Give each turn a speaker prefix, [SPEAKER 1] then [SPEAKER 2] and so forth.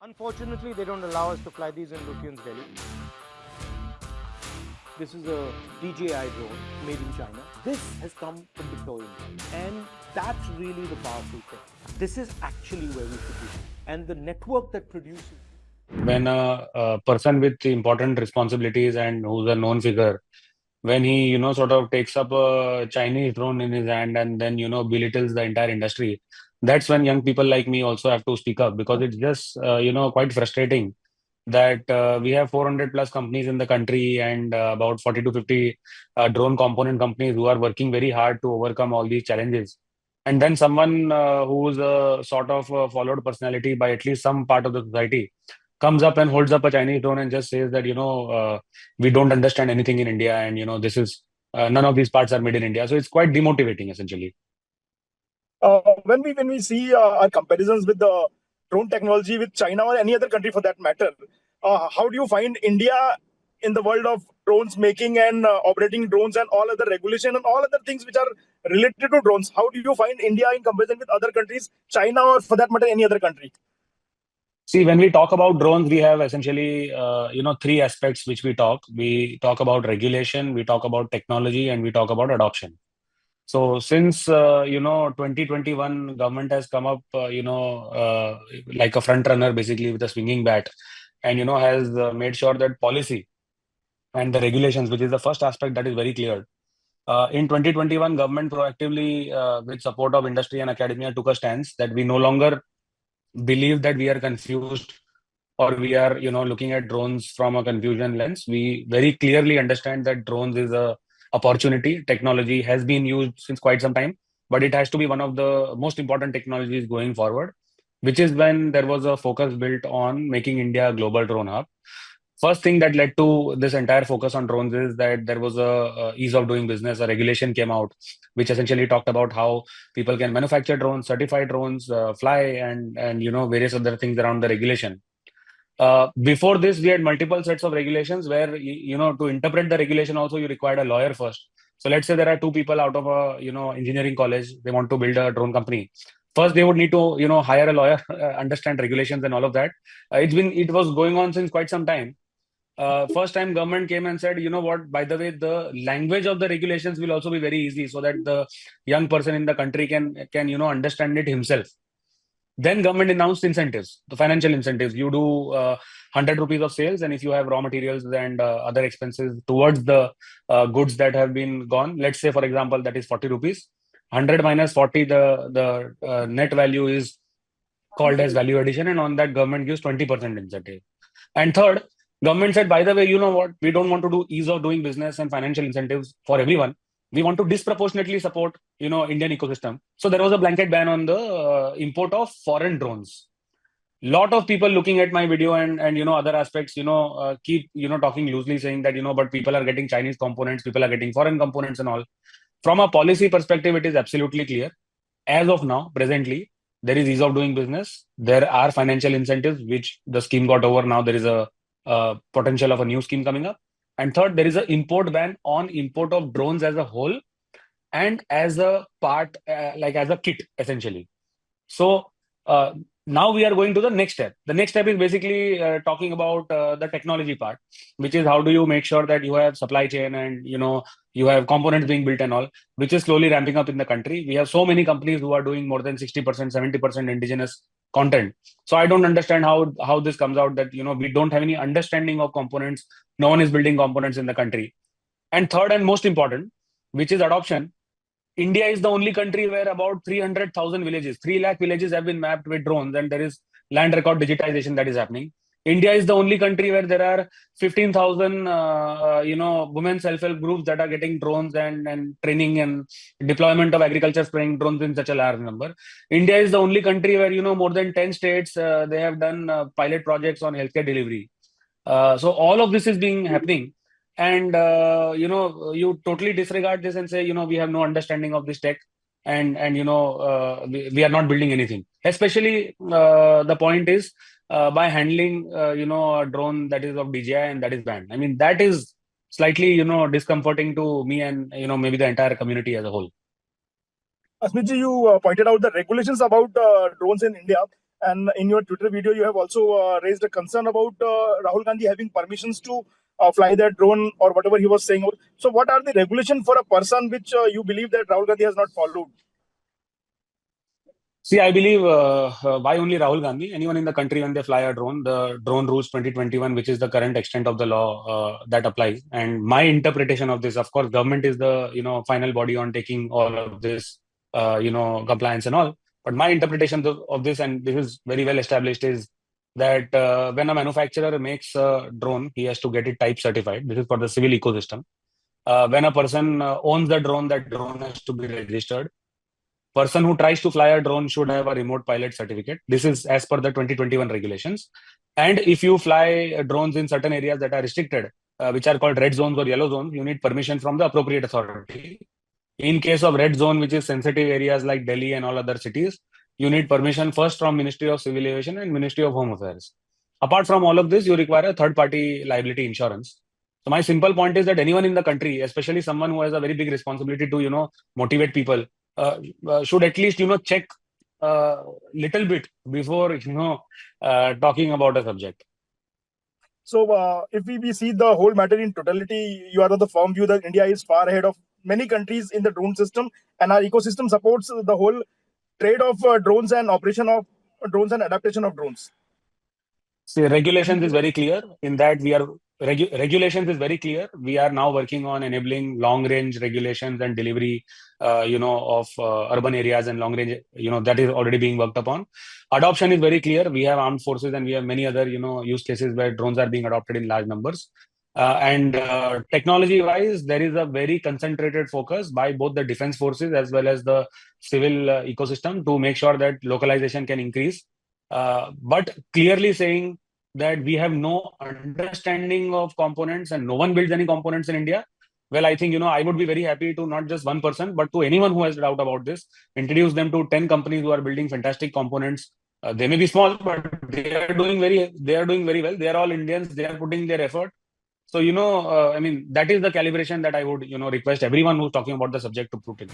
[SPEAKER 1] Unfortunately, they don't allow us to fly these in Lutyens, Delhi. This is a DJI drone made in China. This has come from Victorian times, and that's really the powerful thing. This is actually where we should be. And the network that produces.
[SPEAKER 2] When a person with important responsibilities and who's a known figure, when he, sort of takes up a Chinese drone in his hand and then, belittles the entire industry, that's when young people like me also have to speak up because it's just, quite frustrating that we have 400 plus companies in the country and about 40 to 50 drone component companies who are working very hard to overcome all these challenges. And then someone who's a sort of followed personality by at least some part of the society comes up and holds up a Chinese drone and just says that, we don't understand anything in India and, this is none of these parts are made in India. So it's quite demotivating essentially.
[SPEAKER 3] When we see our comparisons with the drone technology with China or any other country for that matter, how do you find India in the world of drones making and operating drones and all other regulation and all other things which are related to drones? How do you find India in comparison with other countries, China or for that matter any other country?
[SPEAKER 2] See, when we talk about drones, we have essentially, three aspects which we talk. We talk about regulation, we talk about technology, and we talk about adoption. So since 2021, government has come up, like a front runner, basically with a swinging bat, and has made sure that policy and the regulations, which is the first aspect that is very clear. In 2021, government proactively, with support of industry and academia, took a stance that we no longer believe that we are confused or we are, looking at drones from a confusion lens. We very clearly understand that drones is a opportunity. Technology has been used since quite some time, but it has to be one of the most important technologies going forward, which is when there was a focus built on making India a global drone hub. First thing that led to this entire focus on drones is that there was a ease of doing business. A regulation came out, which essentially talked about how people can manufacture drones, certify drones, fly, and various other things around the regulation. Before this, we had multiple sets of regulations where to interpret the regulation also you required a lawyer first. So let's say there are two people out of a engineering college, they want to build a drone company. First, they would need to hire a lawyer, understand regulations and all of that. It was going on since quite some time. First time government came and said, you know what, by the way, the language of the regulations will also be very easy so that the young person in the country can understand it himself. Then government announced incentives, the financial incentives. You do 100 rupees of sales, and if you have raw materials and other expenses towards the goods that have been gone, let's say, for example, that is 40 rupees. 100 minus 40, the net value is called as value addition, and on that government gives 20% incentive. And third, government said, by the way, you know what? We don't want to do ease of doing business and financial incentives for everyone. We want to disproportionately support, Indian ecosystem. So there was a blanket ban on the import of foreign drones. Lot of people looking at my video and other aspects, keep talking loosely, saying that but people are getting Chinese components, people are getting foreign components and all. From a policy perspective, it is absolutely clear. As of now, presently, there is ease of doing business. There are financial incentives, which the scheme got over. Now there is a potential of a new scheme coming up. And third, there is an import ban on import of drones as a whole and as a part, like as a kit, essentially. So now we are going to the next step. The next step is basically talking about the technology part, which is how do you make sure that you have supply chain and you have components being built and all, which is slowly ramping up in the country. We have so many companies who are doing more than 60%, 70% indigenous content. So I don't understand how this comes out that we don't have any understanding of components. No one is building components in the country. And third and most important, which is adoption. India is the only country where about 300,000 villages, 3 lakh villages have been mapped with drones, and there is land record digitization that is happening. India is the only country where there are 15,000, women self-help groups that are getting drones and training and deployment of agriculture spraying drones in such a large number. India is the only country where, more than 10 states, they have done pilot projects on healthcare delivery. So all of this is being happening. And, you totally disregard this and say, we have no understanding of this tech and we are not building anything. Especially the point is by handling, a drone that is of DJI and that is banned. I mean, that is slightly, discomforting to me and, maybe the entire community as a whole.
[SPEAKER 3] Asmitji, you pointed out the regulations about drones in India. And in your Twitter video, you have also raised a concern about Rahul Gandhi having permissions to fly that drone or whatever he was saying. So what are the regulations for a person which you believe that Rahul Gandhi has not followed?
[SPEAKER 2] See, I believe why only Rahul Gandhi? Anyone in the country, when they fly a drone, the drone rules 2021, which is the current extent of the law that applies. And my interpretation of this, of course, government is the final body on taking all of this compliance and all. But my interpretation of this, and this is very well established, is that when a manufacturer makes a drone, he has to get it type certified. This is for the civil ecosystem. When a person owns the drone, that drone has to be registered. Person who tries to fly a drone should have a remote pilot certificate. This is as per the 2021 regulations. And if you fly drones in certain areas that are restricted, which are called red zones or yellow zones, you need permission from the appropriate authority. In case of red zone, which is sensitive areas like Delhi and all other cities, you need permission first from Ministry of Civil Aviation and Ministry of Home Affairs. Apart from all of this, you require a third-party liability insurance. So my simple point is that anyone in the country, especially someone who has a very big responsibility to motivate people, should at least check little bit before talking about a subject.
[SPEAKER 3] So if we see the whole matter in totality, you are of the firm view that India is far ahead of many countries in the drone system, and our ecosystem supports the whole trade of drones and operation of drones and adaptation of drones.
[SPEAKER 2] See, regulations is very clear in that we are regulations is very clear. We are now working on enabling long range regulations and delivery, of urban areas and long range, that is already being worked upon. Adoption is very clear. We have armed forces and we have many other, use cases where drones are being adopted in large numbers. And technology wise, there is a very concentrated focus by both the defense forces as well as the civil ecosystem to make sure that localization can increase. But clearly saying that we have no understanding of components and no one builds any components in India. Well, I think, I would be very happy to not just one person, but to anyone who has doubt about this, introduce them to 10 companies who are building fantastic components. They may be small, but they are doing very well. They are all Indians. They are putting their effort. So, that is the calibration that I would, request everyone who's talking about the subject to put in.